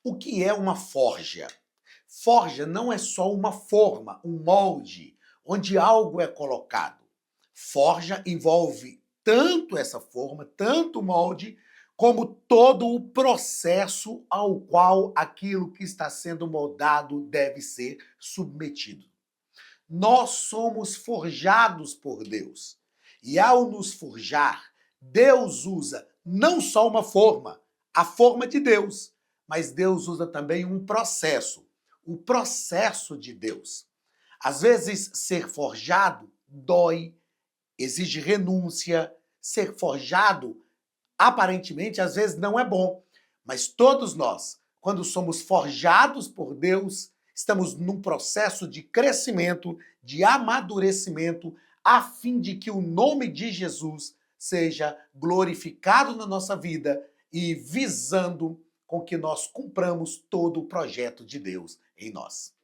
O que é uma forja? Forja não é só uma forma, um molde, onde algo é colocado. Forja envolve tanto essa forma, tanto o molde, como todo o processo ao qual aquilo que está sendo moldado deve ser submetido. Nós somos forjados por Deus. E ao nos forjar, Deus usa não só uma forma, a forma de Deus, mas Deus usa também um processo, o processo de Deus. Às vezes, ser forjado dói, exige renúncia, ser forjado, aparentemente, às vezes não é bom. Mas todos nós, quando somos forjados por Deus, estamos num processo de crescimento, de amadurecimento, a fim de que o nome de Jesus seja glorificado na nossa vida e visando com que nós cumpramos todo o projeto de Deus em nós.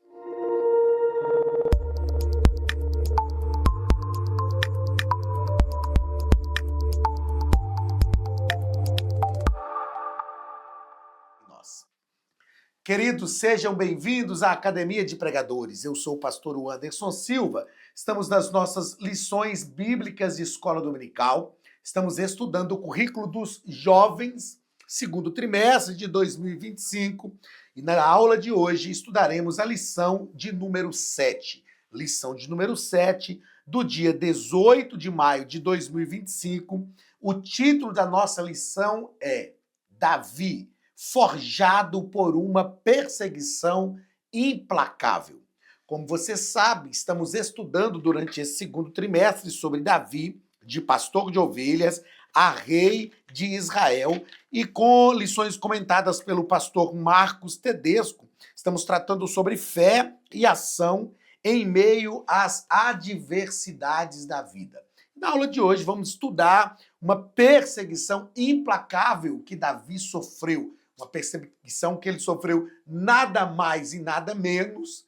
Nós. Queridos, sejam bem-vindos à Academia de Pregadores. Eu sou o pastor Anderson Silva. Estamos nas nossas lições bíblicas de escola dominical. Estamos estudando o currículo dos jovens, segundo trimestre de 2025. E na aula de hoje estudaremos a lição de número 7. Lição de número 7, do dia 18 de maio de 2025. O título da nossa lição é Davi, forjado por uma perseguição implacável. Como você sabe, estamos estudando durante esse segundo trimestre sobre Davi, de pastor de ovelhas, a rei de Israel, e com lições comentadas pelo pastor Marcos Tedesco, estamos tratando sobre fé e ação em meio às adversidades da vida. Na aula de hoje vamos estudar uma perseguição implacável que Davi sofreu, uma perseguição que ele sofreu nada mais e nada menos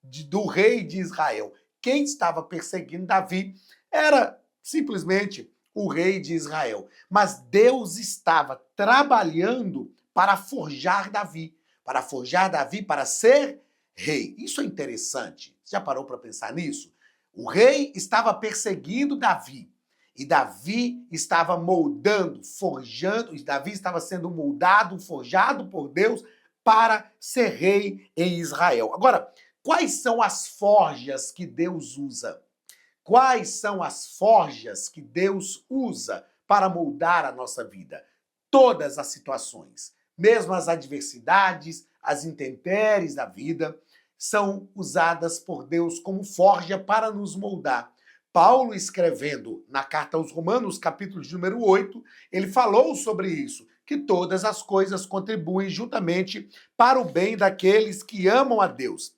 do rei de Israel. Quem estava perseguindo Davi era simplesmente o rei de Israel. Mas Deus estava trabalhando para forjar Davi para ser rei. Isso é interessante. Já parou para pensar nisso? O rei estava perseguindo Davi. E Davi estava moldando, forjando, e Davi estava sendo moldado, forjado por Deus para ser rei em Israel. Agora, quais são as forjas que Deus usa? Quais são as forjas que Deus usa para moldar a nossa vida? Todas as situações, mesmo as adversidades, as intempéries da vida, são usadas por Deus como forja para nos moldar. Paulo, escrevendo na carta aos Romanos, capítulo de número 8, ele falou sobre isso, que todas as coisas contribuem juntamente para o bem daqueles que amam a Deus,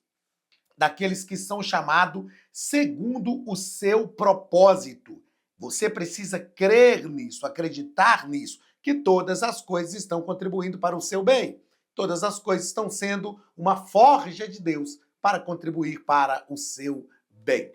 daqueles que são chamados segundo o seu propósito. Você precisa crer nisso, acreditar nisso, que todas as coisas estão contribuindo para o seu bem. Todas as coisas estão sendo uma forja de Deus para contribuir para o seu bem.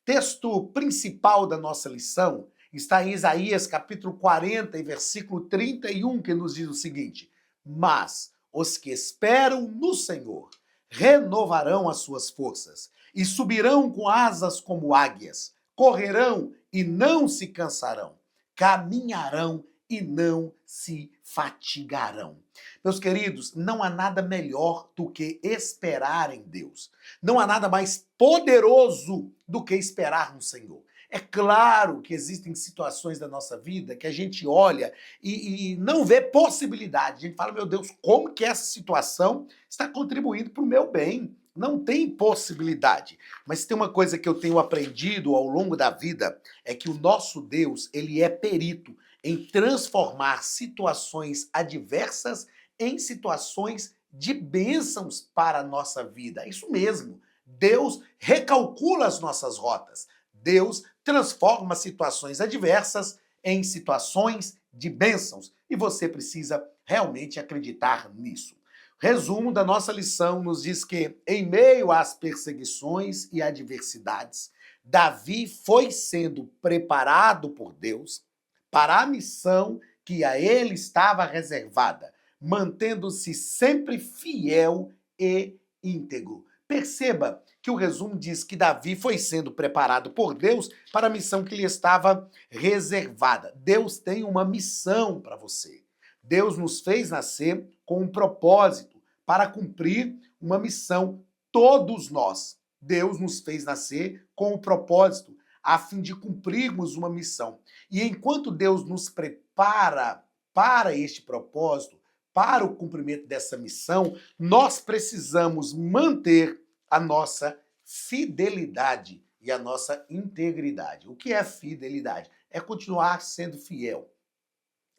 Texto principal da nossa lição está em Isaías capítulo 40 e versículo 31, que nos diz o seguinte: mas os que esperam no Senhor renovarão as suas forças e subirão com asas como águias, correrão e não se cansarão, caminharão e não se fatigarão. Meus queridos, não há nada melhor do que esperar em Deus. Não há nada mais poderoso do que esperar no Senhor. É claro que existem situações da nossa vida que a gente olha e não vê possibilidade. A gente fala, meu Deus, como que essa situação está contribuindo para o meu bem? Não tem possibilidade. Mas tem uma coisa que eu tenho aprendido ao longo da vida, é que o nosso Deus, ele é perito em transformar situações adversas em situações de bênçãos para a nossa vida. É isso mesmo. Deus recalcula as nossas rotas. Deus transforma situações adversas em situações de bênçãos. E você precisa realmente acreditar nisso. Resumo da nossa lição nos diz que, em meio às perseguições e adversidades, Davi foi sendo preparado por Deus para a missão que a ele estava reservada, mantendo-se sempre fiel e íntegro. Perceba que o resumo diz que Davi foi sendo preparado por Deus para a missão que lhe estava reservada. Deus tem uma missão para você. Deus nos fez nascer com um propósito para cumprir uma missão. Todos nós, Deus nos fez nascer com um propósito a fim de cumprirmos uma missão. E enquanto Deus nos prepara para este propósito, para o cumprimento dessa missão, nós precisamos manter a nossa fidelidade e a nossa integridade. O que é fidelidade? É continuar sendo fiel.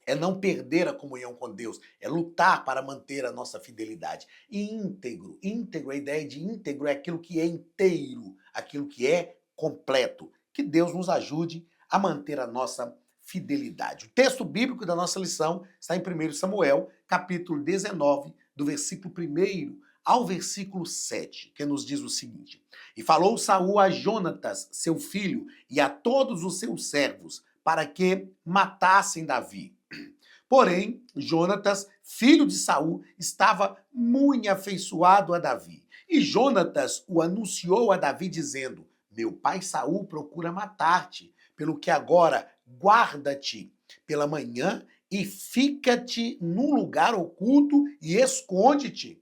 É não perder a comunhão com Deus, é lutar para manter a nossa fidelidade. E íntegro, íntegro, a ideia de íntegro é aquilo que é inteiro, aquilo que é completo. Que Deus nos ajude a manter a nossa fidelidade. O texto bíblico da nossa lição está em 1 Samuel, capítulo 19, do versículo 1 ao versículo 7, que nos diz o seguinte: E falou Saul a Jonatas, seu filho, e a todos os seus servos, para que matassem Davi. Porém, Jonatas, filho de Saul, estava muito afeiçoado a Davi. E Jonatas o anunciou a Davi, dizendo: Meu pai Saul procura matar-te, pelo que agora guarda-te pela manhã e fica-te num lugar oculto e esconde-te.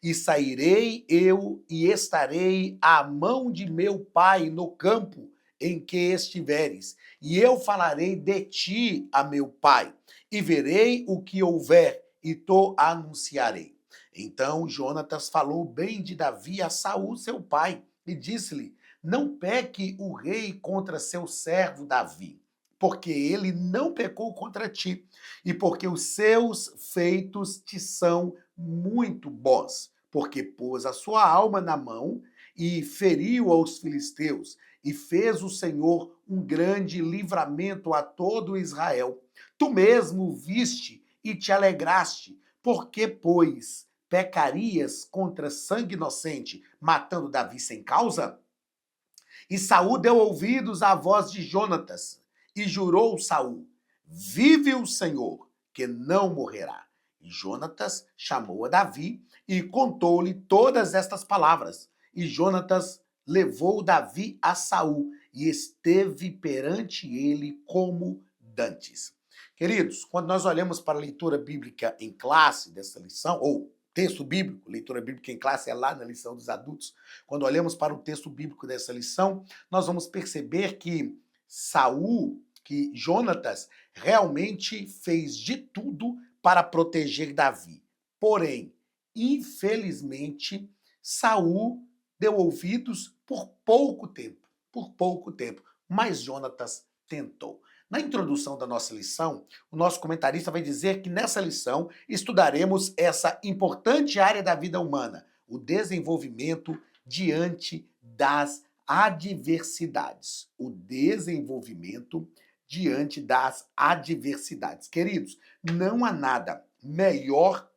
E sairei eu e estarei à mão de meu pai no campo em que estiveres, e eu falarei de ti a meu pai, e verei o que houver, e te anunciarei. Então Jonatas falou bem de Davi a Saul, seu pai, e disse-lhe: Não peque o rei contra seu servo Davi, porque ele não pecou contra ti, e porque os seus feitos te são muito bons, porque pôs a sua alma na mão e feriu aos filisteus, e fez o Senhor um grande livramento a todo Israel. Tu mesmo viste e te alegraste, porque, pois, pecarias contra sangue inocente, matando Davi sem causa? E Saul deu ouvidos à voz de Jonatas, e jurou Saul: Vive o Senhor, que não morrerá. E Jonatas chamou a Davi e contou-lhe todas estas palavras. E Jonatas levou Davi a Saul e esteve perante ele como dantes. Queridos, quando nós olhamos para a leitura bíblica em classe dessa lição, ou texto bíblico, leitura bíblica em classe é lá na lição dos adultos, quando olhamos para o texto bíblico dessa lição, nós vamos perceber que Saul, que Jonatas, realmente fez de tudo para proteger Davi. Porém, infelizmente, Saul deu ouvidos por pouco tempo, mas Jonatas tentou. Na introdução da nossa lição, o nosso comentarista vai dizer que nessa lição estudaremos essa importante área da vida humana, o desenvolvimento diante das adversidades. O desenvolvimento diante das adversidades. Queridos, não há nada melhor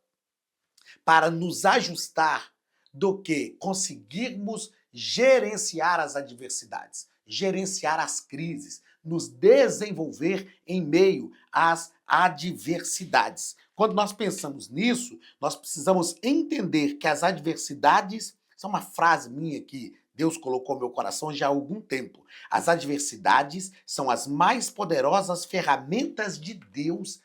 para nos ajustar do que conseguirmos gerenciar as adversidades, gerenciar as crises, nos desenvolver em meio às adversidades. Quando nós pensamos nisso, nós precisamos entender que as adversidades, essa é uma frase minha que Deus colocou no meu coração já há algum tempo. As adversidades são as mais poderosas ferramentas de Deus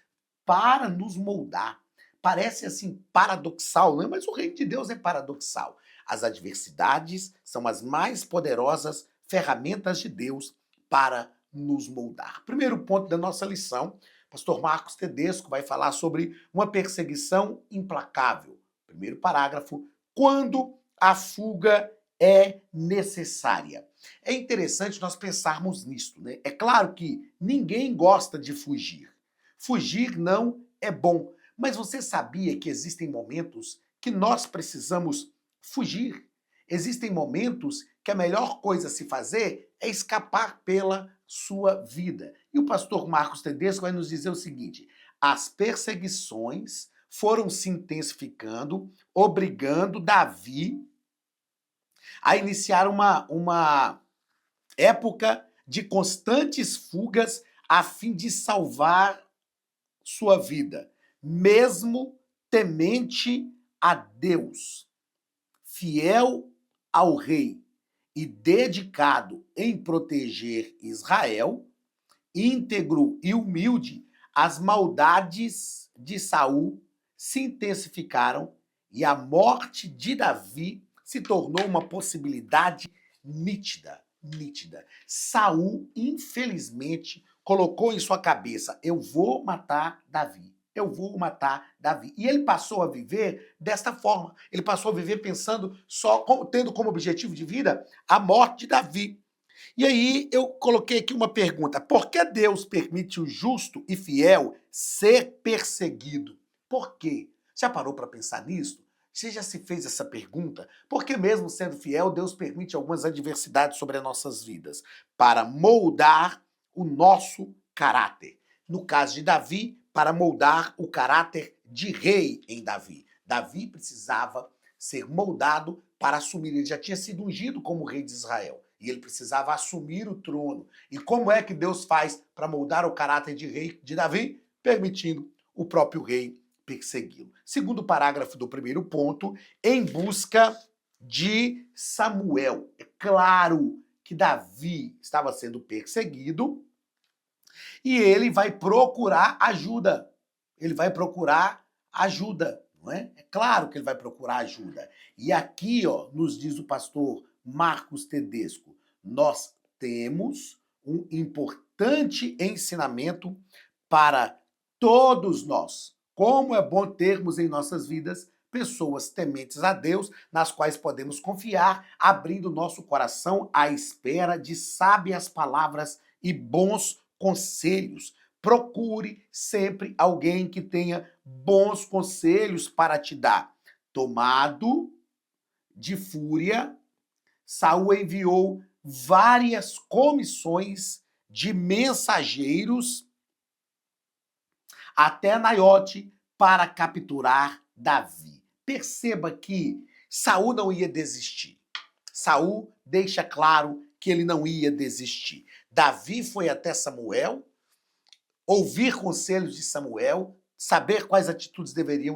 para nos moldar. Parece assim paradoxal, né? Mas o reino de Deus é paradoxal. As adversidades são as mais poderosas ferramentas de Deus para nos moldar. Primeiro ponto da nossa lição, pastor Marcos Tedesco vai falar sobre uma perseguição implacável. Primeiro parágrafo, quando a fuga é necessária. É interessante nós pensarmos nisto, né? É claro que ninguém gosta de fugir. Fugir não é bom, mas você sabia que existem momentos que nós precisamos fugir? Existem momentos que a melhor coisa a se fazer é escapar pela sua vida. E o pastor Marcos Tedesco vai nos dizer o seguinte: as perseguições foram se intensificando, obrigando Davi a iniciar uma época de constantes fugas a fim de salvar sua vida, mesmo temente a Deus, fiel ao rei e dedicado em proteger Israel, íntegro e humilde, as maldades de Saul se intensificaram e a morte de Davi se tornou uma possibilidade nítida. Saul, infelizmente, colocou em sua cabeça: eu vou matar Davi. Eu vou matar Davi. E ele passou a viver desta forma. Ele passou a viver pensando tendo como objetivo de vida a morte de Davi. E aí eu coloquei aqui uma pergunta: por que Deus permite o justo e fiel ser perseguido? Por quê? Já parou para pensar nisso? Você já se fez essa pergunta? Porque mesmo sendo fiel, Deus permite algumas adversidades sobre as nossas vidas para moldar o nosso caráter. No caso de Davi, para moldar o caráter de rei em Davi. Davi precisava ser moldado para assumir. Ele já tinha sido ungido como rei de Israel. E ele precisava assumir o trono. E como é que Deus faz para moldar o caráter de rei de Davi? Permitindo o próprio rei persegui-lo. Segundo parágrafo do primeiro ponto, em busca de Samuel. É claro que Davi estava sendo perseguido e ele vai procurar ajuda. Ele vai procurar ajuda, não é? É claro que ele vai procurar ajuda. E aqui, ó, nos diz o pastor Marcos Tedesco, nós temos um importante ensinamento para todos nós. Como é bom termos em nossas vidas pessoas tementes a Deus, nas quais podemos confiar, abrindo nosso coração à espera de sábias palavras e bons conselhos. Procure sempre alguém que tenha bons conselhos para te dar. Tomado de fúria, Saul enviou várias comissões de mensageiros até Naiote para capturar Davi. Perceba que Saul não ia desistir. Saul deixa claro que ele não ia desistir. Davi foi até Samuel, ouvir conselhos de Samuel, saber quais atitudes deveria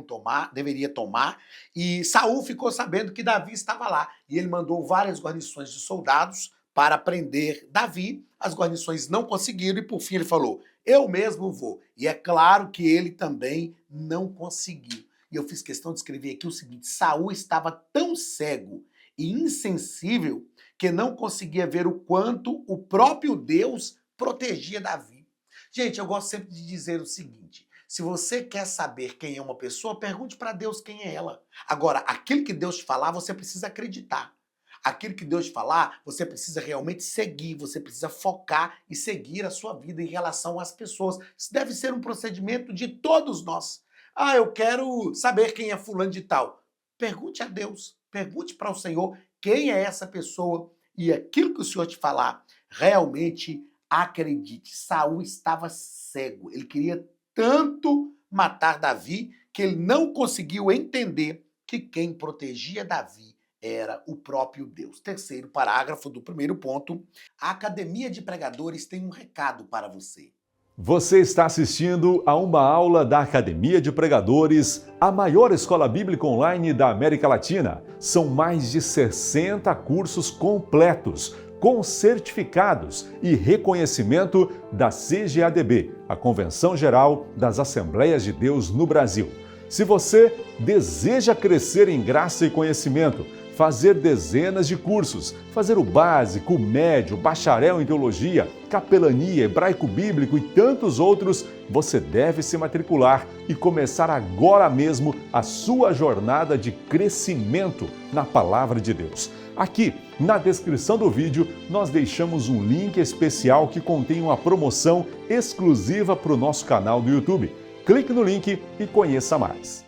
tomar, e Saul ficou sabendo que Davi estava lá. E ele mandou várias guarnições de soldados para prender Davi. As guarnições não conseguiram e por fim ele falou: eu mesmo vou. E é claro que ele também não conseguiu. E eu fiz questão de escrever aqui o seguinte: Saul estava tão cego e insensível que não conseguia ver o quanto o próprio Deus protegia Davi. Gente, eu gosto sempre de dizer o seguinte: se você quer saber quem é uma pessoa, pergunte para Deus quem é ela. Agora, aquilo que Deus te falar, você precisa acreditar. Aquilo que Deus te falar, você precisa realmente seguir, você precisa focar e seguir a sua vida em relação às pessoas. Isso deve ser um procedimento de todos nós. Ah, eu quero saber quem é fulano de tal. Pergunte a Deus, pergunte para o Senhor quem é essa pessoa e aquilo que o Senhor te falar, realmente acredite. Saul estava cego, ele queria tanto matar Davi que ele não conseguiu entender que quem protegia Davi era o próprio Deus. Terceiro parágrafo do primeiro ponto, a Academia de Pregadores tem um recado para você. Você está assistindo a uma aula da Academia de Pregadores, a maior escola bíblica online da América Latina. São mais de 60 cursos completos, com certificados e reconhecimento da CGADB, a Convenção Geral das Assembleias de Deus no Brasil. Se você deseja crescer em graça e conhecimento, fazer dezenas de cursos, fazer o básico, o médio, bacharel em teologia, capelania, hebraico bíblico e tantos outros, você deve se matricular e começar agora mesmo a sua jornada de crescimento na Palavra de Deus. Aqui, na descrição do vídeo, nós deixamos um link especial que contém uma promoção exclusiva para o nosso canal do YouTube. Clique no link e conheça mais.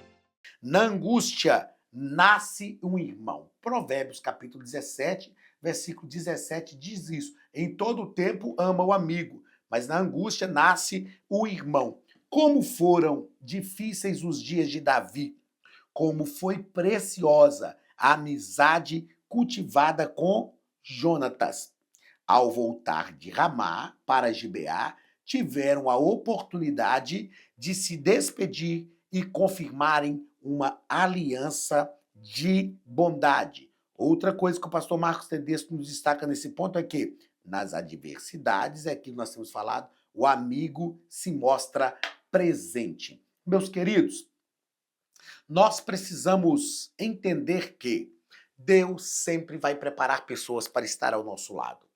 Na angústia nasce um irmão. Provérbios capítulo 17, versículo 17 diz isso. Em todo tempo ama o amigo, mas na angústia nasce o irmão. Como foram difíceis os dias de Davi, como foi preciosa a amizade cultivada com Jonatas. Ao voltar de Ramá para Gibeá, tiveram a oportunidade de se despedir e confirmarem uma aliança de bondade. Outra coisa que o pastor Marcos Tedesco nos destaca nesse ponto é que, nas adversidades, é aquilo que nós temos falado, o amigo se mostra presente. Meus queridos, nós precisamos entender que Deus sempre vai preparar pessoas para estar ao nosso lado.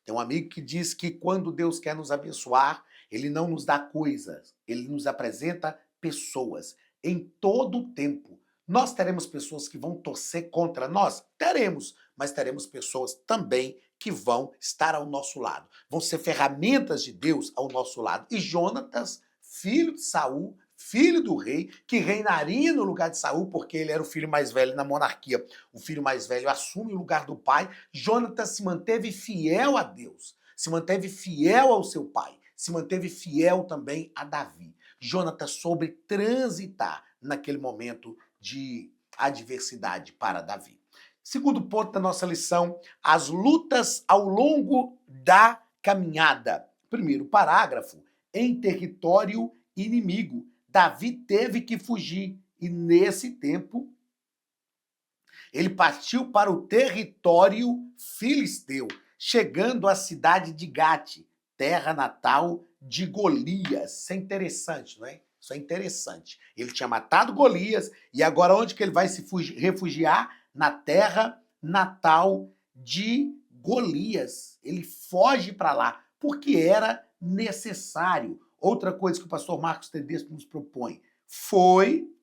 Tem um amigo que diz que quando Deus quer nos abençoar, Ele não nos dá coisas, Ele nos apresenta pessoas. Em todo o tempo, nós teremos pessoas que vão torcer contra nós? Teremos, mas teremos pessoas também que vão estar ao nosso lado. Vão ser ferramentas de Deus ao nosso lado. E Jonatas, filho de Saul, filho do rei, que reinaria no lugar de Saul, porque ele era o filho mais velho na monarquia. O filho mais velho assume o lugar do pai. Jonatas se manteve fiel a Deus, se manteve fiel ao seu pai, se manteve fiel também a Davi. Jonatas soube transitar naquele momento de adversidade para Davi. Segundo ponto da nossa lição, as lutas ao longo da caminhada. Primeiro parágrafo, em território inimigo. Davi teve que fugir e, nesse tempo, ele partiu para o território filisteu, chegando à cidade de Gate, terra natal de Golias. Isso é interessante, não é? Isso é interessante. Ele tinha matado Golias e agora onde que ele vai se refugiar? Na terra natal de Golias. Ele foge para lá porque era necessário. Outra coisa que o pastor Marcos Tedesco nos propõe foi,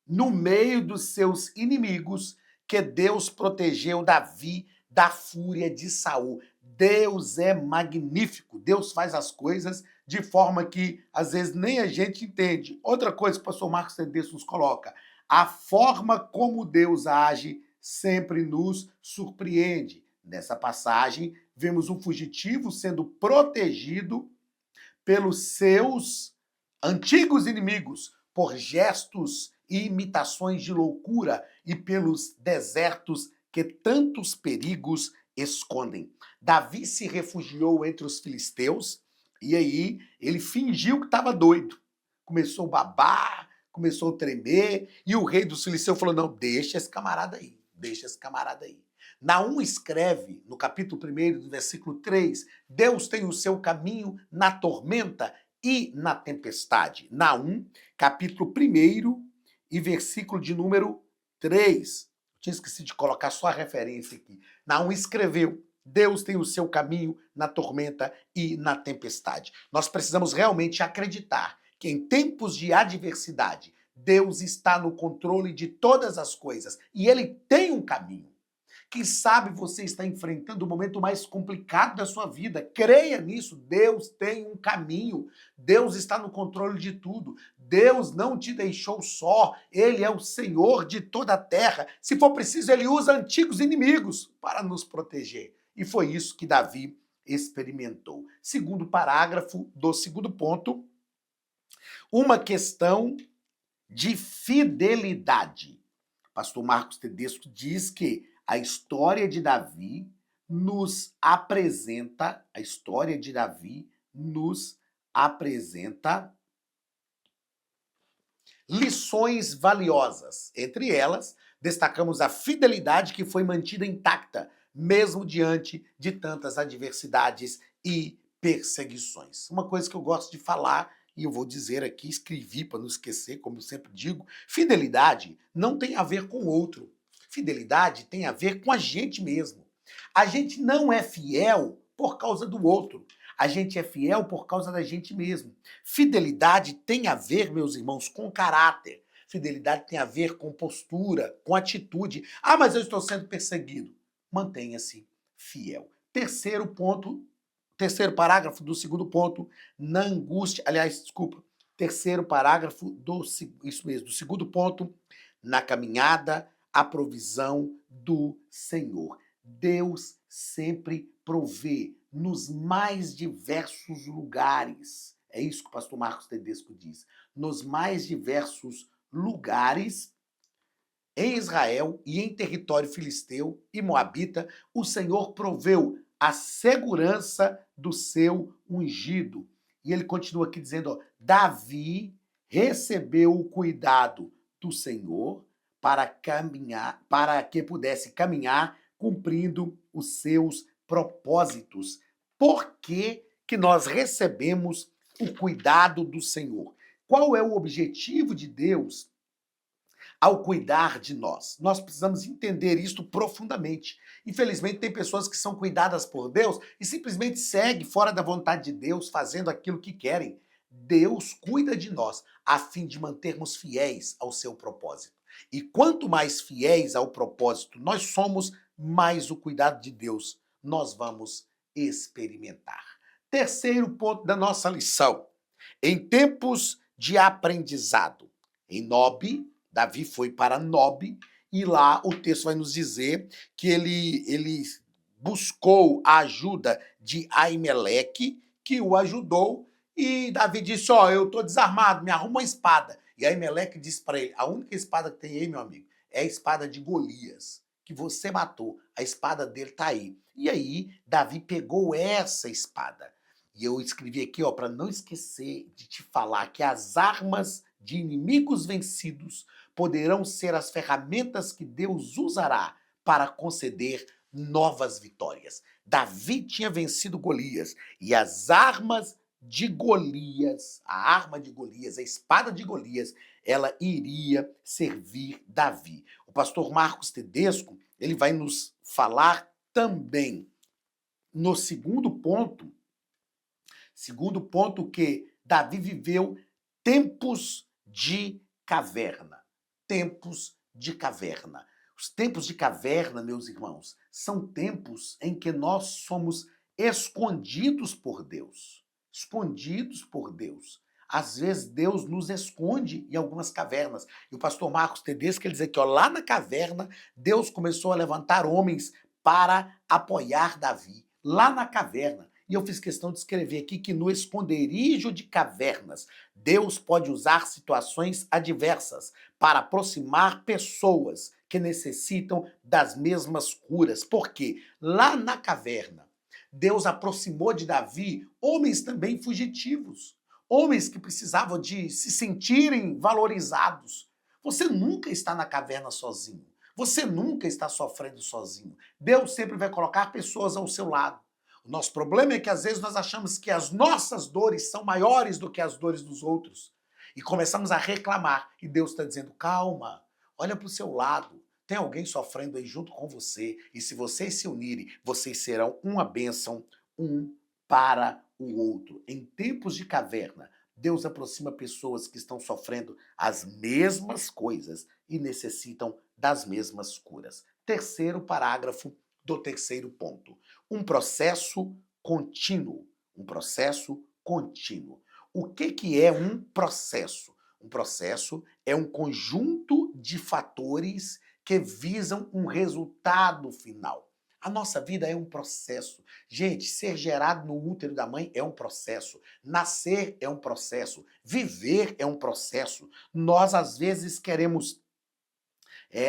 no meio dos seus inimigos, que Deus protegeu Davi da fúria de Saul. Deus é magnífico. Deus faz as coisas de forma que, às vezes, nem a gente entende. Outra coisa que o pastor Marcos Tedesco nos coloca, a forma como Deus age sempre nos surpreende. Nessa passagem, vemos um fugitivo sendo protegido pelos seus antigos inimigos, por gestos e imitações de loucura e pelos desertos que tantos perigos escondem. Davi se refugiou entre os filisteus e aí ele fingiu que estava doido. Começou a babar, começou a tremer e o rei dos filisteus falou, não, deixa esse camarada aí, deixa esse camarada aí. Naum escreve, no capítulo 1, do versículo 3, Deus tem o seu caminho na tormenta e na tempestade. Naum, capítulo 1 e versículo de número 3. Tinha esquecido de colocar só a referência aqui. Naum escreveu, Deus tem o seu caminho na tormenta e na tempestade. Nós precisamos realmente acreditar que em tempos de adversidade, Deus está no controle de todas as coisas e Ele tem um caminho. Quem sabe você está enfrentando o momento mais complicado da sua vida. Creia nisso. Deus tem um caminho. Deus está no controle de tudo. Deus não te deixou só. Ele é o Senhor de toda a terra. Se for preciso, Ele usa antigos inimigos para nos proteger. E foi isso que Davi experimentou. Segundo parágrafo do segundo ponto, uma questão de fidelidade. Pastor Marcos Tedesco diz que a história de Davi nos apresenta lições valiosas. Entre elas, destacamos a fidelidade que foi mantida intacta, mesmo diante de tantas adversidades e perseguições. Uma coisa que eu gosto de falar, e eu vou dizer aqui, escrevi para não esquecer, como eu sempre digo, fidelidade não tem a ver com o outro. Fidelidade tem a ver com a gente mesmo. A gente não é fiel por causa do outro. A gente é fiel por causa da gente mesmo. Fidelidade tem a ver, meus irmãos, com caráter. Fidelidade tem a ver com postura, com atitude. Ah, mas eu estou sendo perseguido. Mantenha-se fiel. Terceiro parágrafo do segundo ponto, na angústia, terceiro parágrafo do segundo ponto, na caminhada, a provisão do Senhor. Deus sempre provê nos mais diversos lugares. É isso que o pastor Marcos Tedesco diz. Nos mais diversos lugares, em Israel e em território filisteu e moabita, o Senhor proveu a segurança do seu ungido. E ele continua aqui dizendo, ó, Davi recebeu o cuidado do Senhor para caminhar, para que pudesse caminhar cumprindo os seus propósitos. Por que que nós recebemos o cuidado do Senhor? Qual é o objetivo de Deus ao cuidar de nós? Nós precisamos entender isto profundamente. Infelizmente, tem pessoas que são cuidadas por Deus e simplesmente seguem fora da vontade de Deus, fazendo aquilo que querem. Deus cuida de nós a fim de mantermos fiéis ao seu propósito. E quanto mais fiéis ao propósito nós somos, mais o cuidado de Deus nós vamos experimentar. Terceiro ponto da nossa lição. Em tempos de aprendizado, em Nob, Davi foi para Nob, e lá o texto vai nos dizer que ele buscou a ajuda de Aimeleque, que o ajudou, e Davi disse, eu estou desarmado, me arruma uma espada. E Aimeleque disse para ele, a única espada que tem aí, meu amigo, é a espada de Golias, que você matou, a espada dele está aí. E aí, Davi pegou essa espada. E eu escrevi aqui, para não esquecer de te falar que as armas de inimigos vencidos poderão ser as ferramentas que Deus usará para conceder novas vitórias. Davi tinha vencido Golias e as armas de Golias, a arma de Golias, a espada de Golias, ela iria servir Davi. O pastor Marcos Tedesco, ele vai nos falar também no segundo ponto que Davi viveu tempos de caverna. Tempos de caverna. Os tempos de caverna, meus irmãos, são tempos em que nós somos escondidos por Deus. Escondidos por Deus. Às vezes Deus nos esconde em algumas cavernas. E o pastor Marcos Tedesco ele diz que lá na caverna, Deus começou a levantar homens para apoiar Davi. Lá na caverna. E eu fiz questão de escrever aqui que no esconderijo de cavernas, Deus pode usar situações adversas para aproximar pessoas que necessitam das mesmas curas. Porque lá na caverna, Deus aproximou de Davi homens também fugitivos, homens que precisavam de se sentirem valorizados. Você nunca está na caverna sozinho. Você nunca está sofrendo sozinho. Deus sempre vai colocar pessoas ao seu lado. O nosso problema é que às vezes nós achamos que as nossas dores são maiores do que as dores dos outros. E começamos a reclamar. E Deus está dizendo, calma, olha para o seu lado. Tem alguém sofrendo aí junto com você. E se vocês se unirem, vocês serão uma bênção um para o outro. Em tempos de caverna, Deus aproxima pessoas que estão sofrendo as mesmas coisas e necessitam das mesmas curas. Terceiro parágrafo do terceiro ponto. Um processo contínuo. Um processo contínuo. O que é um processo? Um processo é um conjunto de fatores que visam um resultado final. A nossa vida é um processo. Gente, ser gerado no útero da mãe é um processo. Nascer é um processo. Viver é um processo. Nós, às vezes, queremos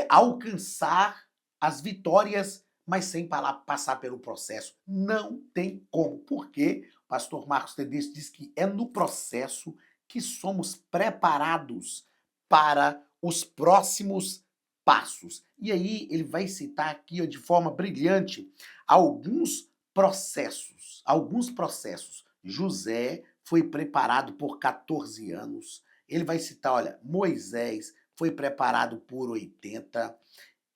alcançar as vitórias, mas sem passar pelo processo. Não tem como. Porque o pastor Marcos Tedesco diz que é no processo que somos preparados para os próximos passos. E aí ele vai citar aqui de forma brilhante alguns processos. José foi preparado por 14 anos. Ele vai citar, Moisés foi preparado por 80.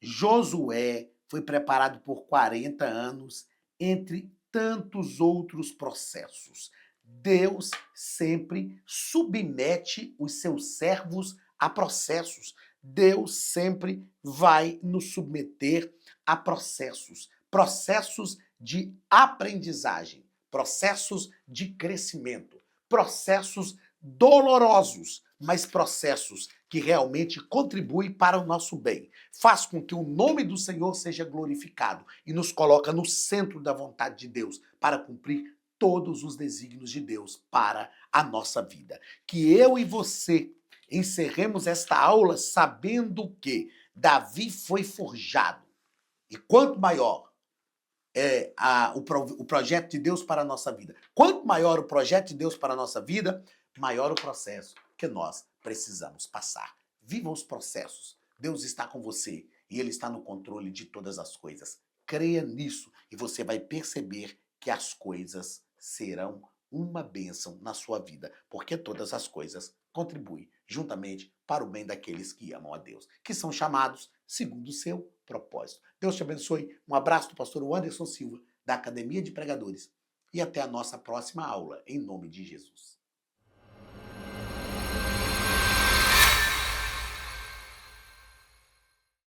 Josué foi preparado por 40 anos, entre tantos outros processos. Deus sempre submete os seus servos a processos. Deus sempre vai nos submeter a processos. Processos de aprendizagem, processos de crescimento, processos dolorosos, mas processos que realmente contribuem para o nosso bem. Faz com que o nome do Senhor seja glorificado e nos coloca no centro da vontade de Deus para cumprir todos os desígnios de Deus para a nossa vida. Que eu e você encerremos esta aula sabendo que Davi foi forjado. E quanto maior é o projeto de Deus para a nossa vida, quanto maior o projeto de Deus para a nossa vida, maior o processo que nós precisamos passar. Viva os processos. Deus está com você e Ele está no controle de todas as coisas. Creia nisso e você vai perceber que as coisas serão uma bênção na sua vida, porque todas as coisas contribuem juntamente para o bem daqueles que amam a Deus, que são chamados segundo o seu propósito. Deus te abençoe. Um abraço do pastor Anderson Silva, da Academia de Pregadores. E até a nossa próxima aula, em nome de Jesus.